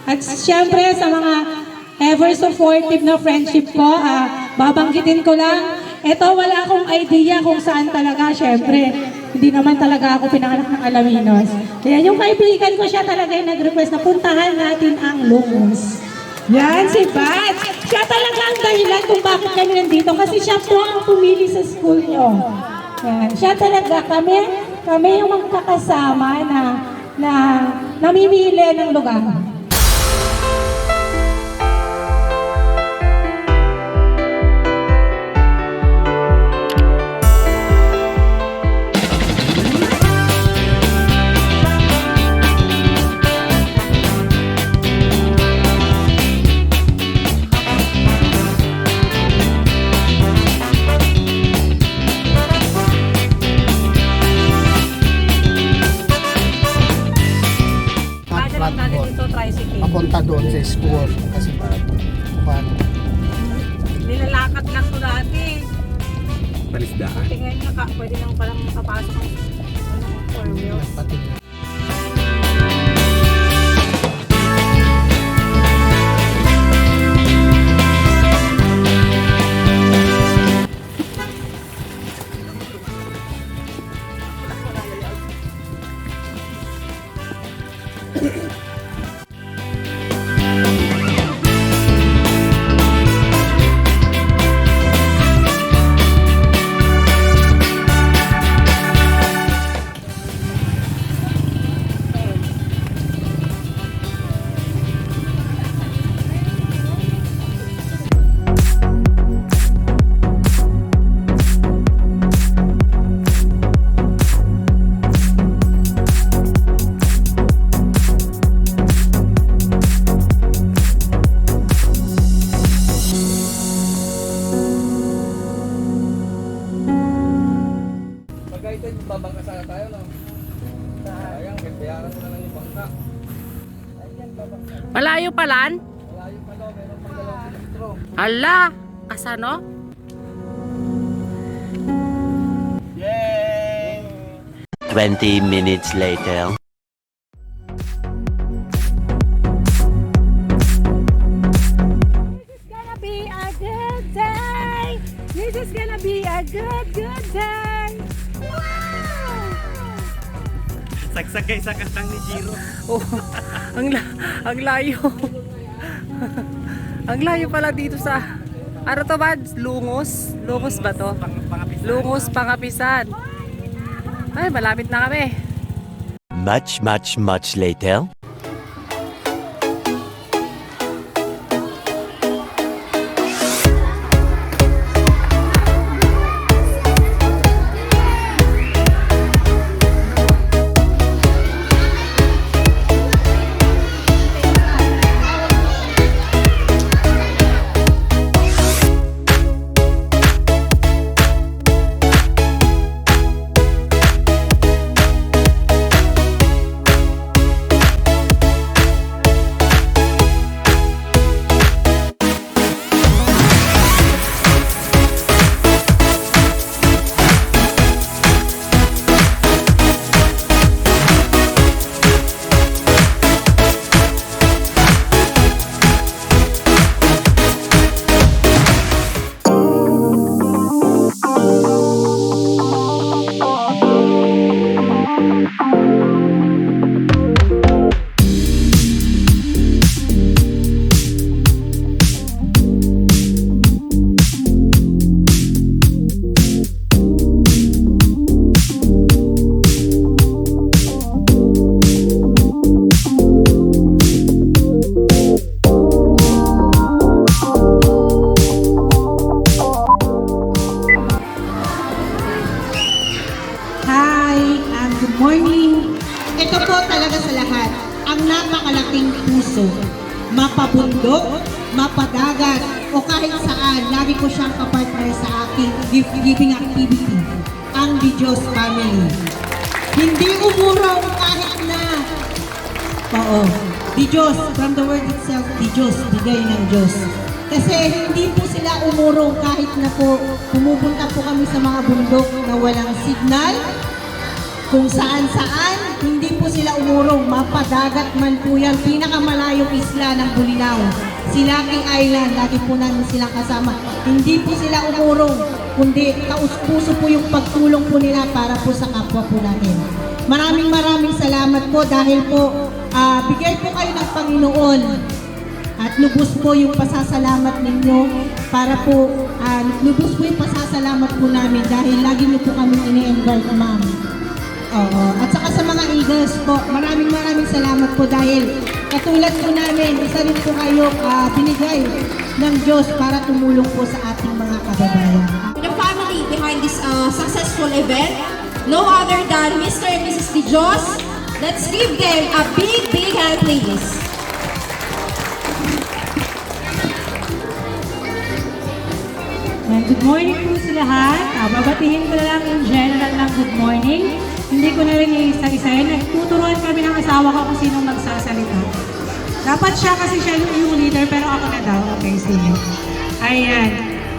At syempre sa mga ever supportive na friendship ko, babanggitin ko lang, eto wala akong idea kung saan talaga, syempre. Hindi naman talaga ako pinanganak ng Alaminos. Kaya yung kaibigan ko siya talaga yung nag-request na puntahan natin ang Lumos. Yan, si Bats. Siya talaga ang dahilan kung bakit kami nandito. Kasi siya po ang pumili sa school nyo. Yan. Siya talaga, kami yung magkakasama na namimili ng lugar. Papunta doon sa school kasi nilalakad lang ko dati. Palisdaan. Tingnan niya ka, pwede nang palang makapasok ang 4 wheels. Babangka sana tayo, no? Sayang, bayaran mo na lang yung bangka. Malayo palan? Malayo pa daw, meron pang 2 kilometro. Ala, kasano? Yay! 20 minutes later. This is gonna be a good day. Sagsagay sa kantang ni Jiro. Oh, ang layo. Ang layo pala dito sa ano to ba? Lungos? Lungos ba to? Lungos, Pangapisan. Ay, malapit na kami. Much later. Ito po talaga sa lahat, ang napakalaking puso. Mapabundok, mapadagat, o kahit saan, lagi ko siyang kapartner sa aking gift-giving activity, ang Di Diyos Family. Hindi umurong kahit na, Di Diyos, from the word itself, Di Diyos, bigay ng Diyos. Kasi hindi po sila umurong kahit na po pumupunta po kami sa mga bundok na walang signal, kung saan-saan, hindi po sila umurong, mapadagat man po yan, pinakamalayong isla ng Bulinaw. Silaking Island, lagi po namin silang kasama. Hindi po sila umurong, kundi taus-puso po yung pagtulong po nila para po sa kapwa po natin. Maraming salamat po dahil po bigay po kayo ng Panginoon at lubos po yung pasasalamat ninyo para po lubos po yung pasasalamat po namin dahil lagi niyo po kami ini-invite, ma'am. Oo. At saka sa mga Eagles po, maraming salamat po dahil katulad po namin, isa rin po kayo binigay ng Diyos para tumulong po sa ating mga kababayan. The family behind this successful event, no other than Mr. and Mrs. De Jos. Let's give them a big hand, please. Good morning po sa lahat. Babatiin ko na lang in general ng good morning. Hindi ko na rin iisa-isahin. Nagtuturuan kami ng asawa ko kung sinong magsasalita. Dapat siya kasi siya yung leader pero ako na daw. Okay, sige. Ayan.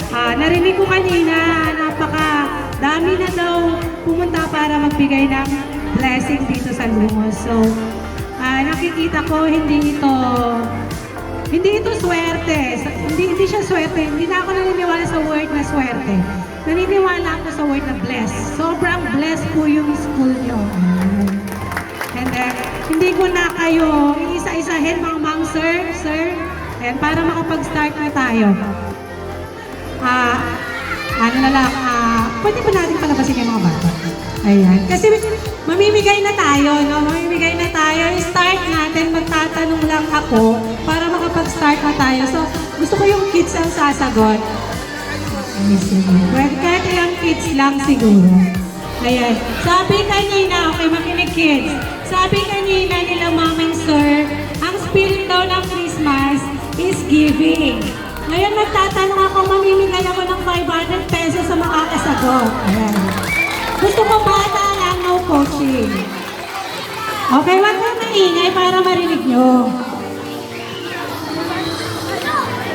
Narinig ko kanina, napaka-dami na daw pumunta para magbigay ng blessing dito sa Lumos. So, nakikita ko hindi ito swerte. Hindi siya swerte. Hindi na ako naniniwala sa word na swerte. Naniniwala ako sa word na bless. Sobrang bless po yung school nyo. And then, hindi ko na kayo iisa-isahin mga ma'am, sir. And para makapag-start na tayo. Pwede ba natin palabasin yung mga bata? Ayan. Kasi mamimigay na tayo, no? Mamimigay na tayo. Start natin, magtatanong lang ako para makapag-start na tayo. So, gusto ko yung kids ang sasagot. Well, kahit ilang kids lang siguro. Ayan. Sabi kanina, okay, makinig kids. Sabi kanina nila maming sir, ang spirit daw ng Christmas is giving. Ngayon magtatanong ako, mamimigay ako ng 500 pesos sa makakasagot. Ayan. Gusto ko bata lang, no coaching. Okay, wag na maingay para marinig nyo.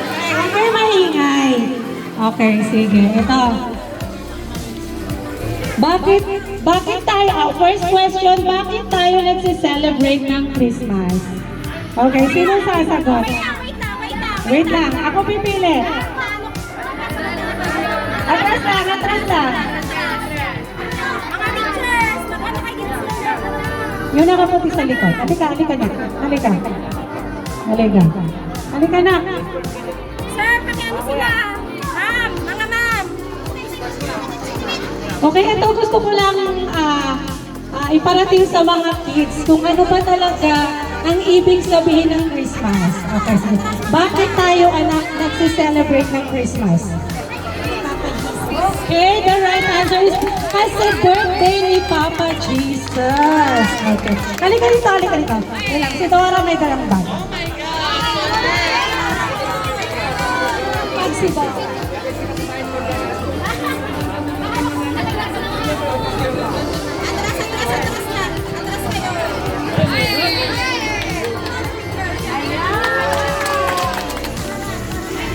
Okay, wag kayo maingay. Okay, sige. Ito. Bakit tayo, first question, bakit tayo nagsi-celebrate ng Christmas? Okay, sino sasagot? Wait lang, ako pipili. Atras lang. Yung nakaputi sa likod. Halika na. Halika na. Sir, pakiano sila? Ma'am, mga ma'am. Okay, ito gusto ko lang iparating sa mga kids kung ano ba talaga ang ibig sabihin ng Christmas. Okay, sige. Bakit tayo anak nagsi-celebrate ng Christmas? Okay, the right answer is kasi birthday ni Papa Jesus. Okay. Halika dito. Ilang, si Dora may dalang bag. Pagsiba.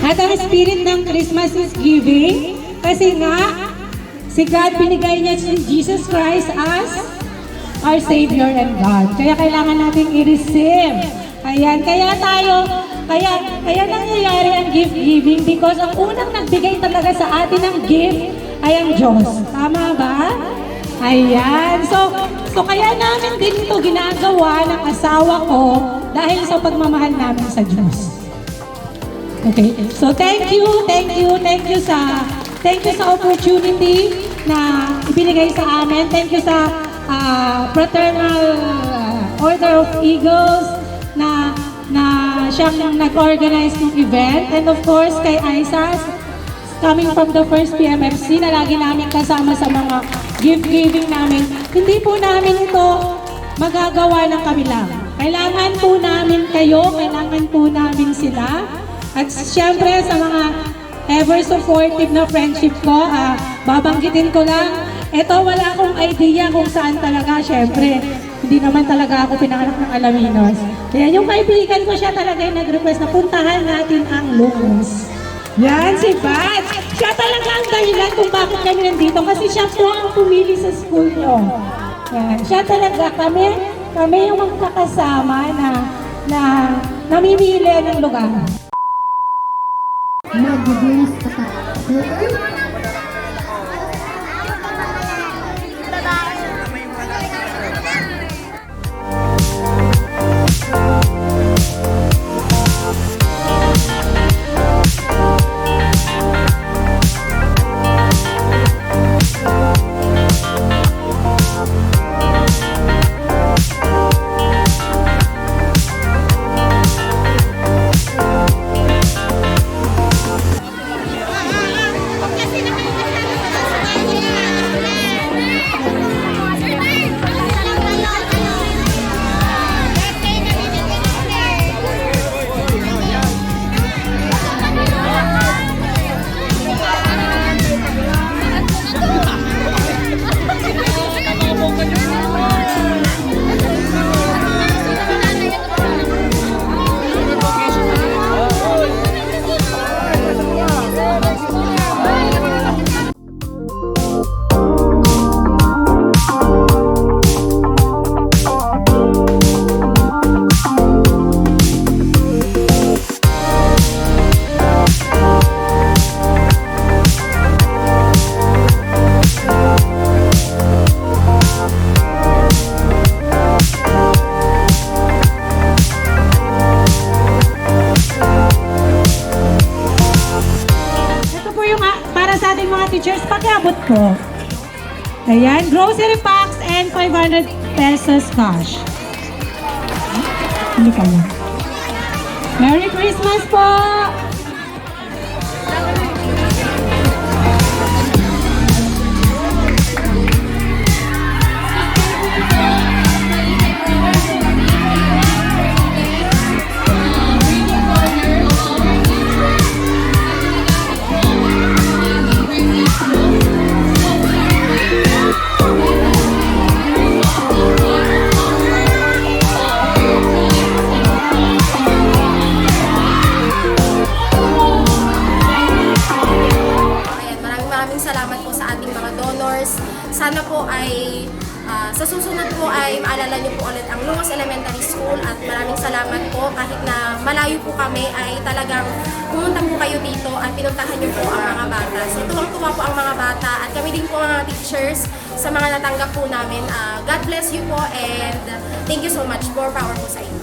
At ang spirit ng Christmas is giving kasi nga si God binigay niya si Jesus Christ as our Savior and God. Kaya kailangan natin i-receive. Ayan, kaya nangyayari ang gift giving because ang unang nagbigay talaga sa atin ng gift ay ang Diyos. Tama ba? Ayan. So kaya namin din ito ginagawa ng asawa ko dahil sa pagmamahal namin sa Diyos. Okay. So thank you sa opportunity na ibinigay sa amin. Thank you sa Fraternal Order of Eagles na siyang nag-organize ng event. And of course, kay Aisas, coming from the first PMFC na lagi namin kasama sa mga gift-giving namin. Hindi po namin ito magagawa ng kami lang. Kailangan po namin kayo, kailangan po namin sila. At siyempre sa mga ever supportive na friendship ko, babanggitin ko lang, ito wala akong idea kung saan talaga, siyempre. Hindi naman talaga ako pinanganak ng Alaminos. Kaya yung kaibigan ko siya talaga yung nag-request na puntahan natin ang Lumos. Yan, si Bat. Siya talaga ang dahilan kung bakit kami nandito kasi siya po ang pumili sa school nyo. Yan. Siya talaga, kami yung magkakasama na namimili ng lugar. Para sa ating mga teachers, pakiabot po. Ayan, grocery packs and 500 pesos cash. Hindi ka lang. Merry Christmas po! Salamat po sa ating mga donors. Sana po ay sa susunod po ay maalala niyo po ulit ang Lungos Elementary School at maraming salamat po kahit na malayo po kami ay talagang pumunta po kayo dito at pinuntahan niyo po ang mga bata. So tuwang-tuwa po ang mga bata at kami din po mga teachers sa mga natanggap po namin. God bless you po and thank you so much. More power po sa inyo.